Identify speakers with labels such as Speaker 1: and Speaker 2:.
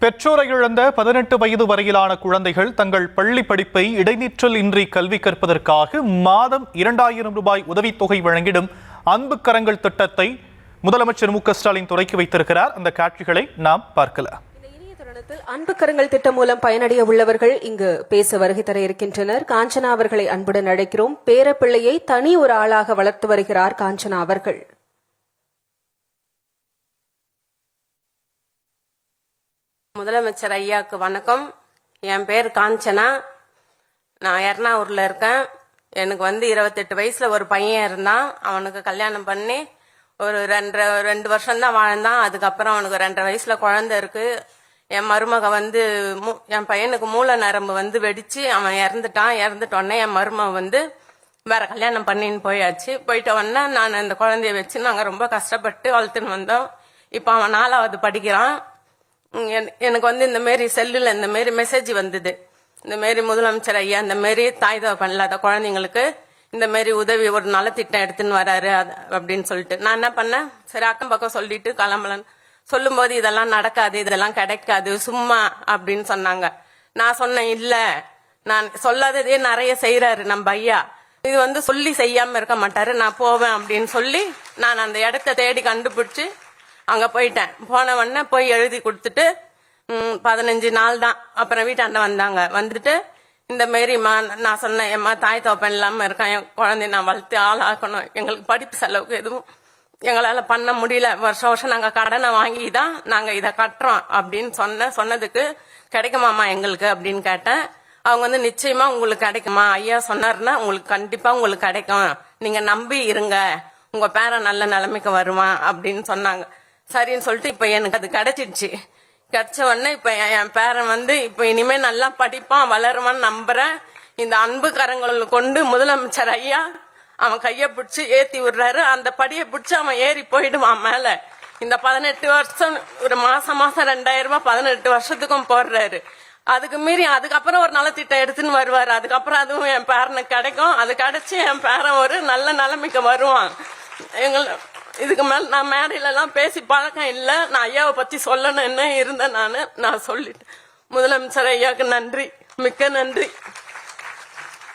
Speaker 1: பெற்றோரை இழந்த 18 வயது வரையிலான குழந்தைகள் தங்கள் பள்ளி படிப்பை இடைநிற்றல் இன்றி கல்வி கற்பதற்காக மாதம் 2000 ரூபாய் உதவித்தொகை வழங்கிடும் அன்பு கரங்கள் திட்டத்தை முதலமைச்சர் மு.க.ஸ்டாலின் தொடக்கி வைத்திருக்கிறார். அந்த காட்சிகளை நாம் பார்க்கலாம்.
Speaker 2: அன்பு கரங்கள் திட்டம் மூலம் பயனடைய உள்ளவர்கள் இங்கு பேச வருகை தர இருக்கின்றனர். காஞ்சனா அவர்களை அன்புடன் அழைக்கிறோம். பேரப்பிள்ளையை தனி ஒரு ஆளாக வளர்த்து வருகிறார் காஞ்சனா அவர்கள்.
Speaker 3: முதலமைச்சர் ஐயாவுக்கு வணக்கம். என் பேர் காஞ்சனா. நான் எர்ணாவூர்ல இருக்கேன். எனக்கு 28 வயசுல ஒரு பையன் இருந்தான். அவனுக்கு கல்யாணம் பண்ணி ஒரு 2 வருஷம் தான் வாழ்ந்தான். அதுக்கப்புறம் அவனுக்கு 2.5 வயசுல குழந்தை இருக்கு. என் மருமக என் பையனுக்கு மூல நரம்பு வெடிச்சு அவன் இறந்துட்டான். இறந்துட்டோடனே என் மருமக வேற கல்யாணம் பண்ணின்னு போயிட்ட உடனே நான் அந்த குழந்தைய வச்சு நாங்க ரொம்ப கஷ்டப்பட்டு வளர்த்துன்னு வந்தோம். இப்ப அவன் 4வது படிக்கிறான். எனக்கு இந்த மாரி செல்லுல இந்த மாரி மெசேஜ் வந்தது. இந்த மாரி முதலமைச்சர் ஐயா இந்த மாரி தாய் தகப்பன் இல்லாத குழந்தைங்களுக்கு இந்த மாரி உதவி ஒரு நலத்திட்டம் எடுத்துன்னு வராரு அப்படின்னு சொல்லிட்டு நான் என்ன பண்ணேன், சரி அக்கம் பக்கம் சொல்லிட்டு கிளம்பலன்னு சொல்லும் போது இதெல்லாம் நடக்காது, இதெல்லாம் கிடைக்காது, சும்மா அப்படின்னு சொன்னாங்க. நான் சொன்னேன், இல்ல நான் சொல்லாததே நிறைய செய்யறாரு நம்ம ஐயா, இது சொல்லி செய்யாம இருக்க மாட்டாரு, நான் போவேன் அப்படின்னு சொல்லி நான் அந்த இடத்த தேடி கண்டுபிடிச்சு அங்க போயிட்டேன். போன உடனே போய் எழுதி கொடுத்துட்டு 15 நாள் தான். அப்புறம் வீட்டாண்ட வந்தாங்க. வந்துட்டு இந்த மாரி நான் சொன்னேன், எம்மா தாய் தோப்பன் இல்லாம இருக்கேன், என் குழந்தைய நான் வளர்த்து ஆளாக்கணும், எங்களுக்கு படிப்பு செலவுக்கு எதுவும் எங்களால பண்ண முடியல, வருஷம் வருஷம் நாங்க கடனை வாங்கி தான் நாங்க இதை கட்டுறோம் அப்படின்னு சொன்னதுக்கு கிடைக்குமாமா எங்களுக்கு அப்படின்னு கேட்டேன். அவங்க நிச்சயமா உங்களுக்கு கிடைக்குமா, ஐயா சொன்னாருன்னா உங்களுக்கு கண்டிப்பா உங்களுக்கு கிடைக்கும், நீங்க நம்பி இருங்க, உங்க பேரன் நல்ல நிலைமைக்கு வருவான் அப்படின்னு சொன்னாங்க. சரின்னு சொல்லிட்டு இப்ப எனக்கு அது கிடைச்சிடுச்சு. கிடைச்ச உடனே இப்ப என் பேரன் இப்ப இனிமே நல்லா படிப்பான் வளருவான்னு நம்புறேன். இந்த அன்பு கரங்கள் கொண்டு முதலமைச்சர் ஐயா அவன் கைய பிடிச்சு ஏத்தி விடுறாரு. அந்த படியை பிடிச்சு அவன் ஏறி போயிடுவான் மேல. இந்த 18 வருஷம் ஒரு மாசம் 2000 ரூபாய் 18 வருஷத்துக்கும் போடுறாரு. அதுக்கு மீறி அதுக்கப்புறம் ஒரு நலத்திட்டம் எடுத்துன்னு வருவாரு. அதுக்கப்புறம் அதுவும் என் பேரனுக்கு கிடைக்கும். அது கிடைச்சு என் பேரன் ஒரு நல்ல நிலைமைக்கு வருவான். இதுக்கு மேல நான் மேடையில எல்லாம் பேசி பழக்கம் இல்ல. நான் ஐயாவை பத்தி சொல்லணும் என்ன இருந்தேன். நான் சொல்லிட்டேன். முதலமைச்சர் ஐயாவுக்கு நன்றி, மிக்க நன்றி.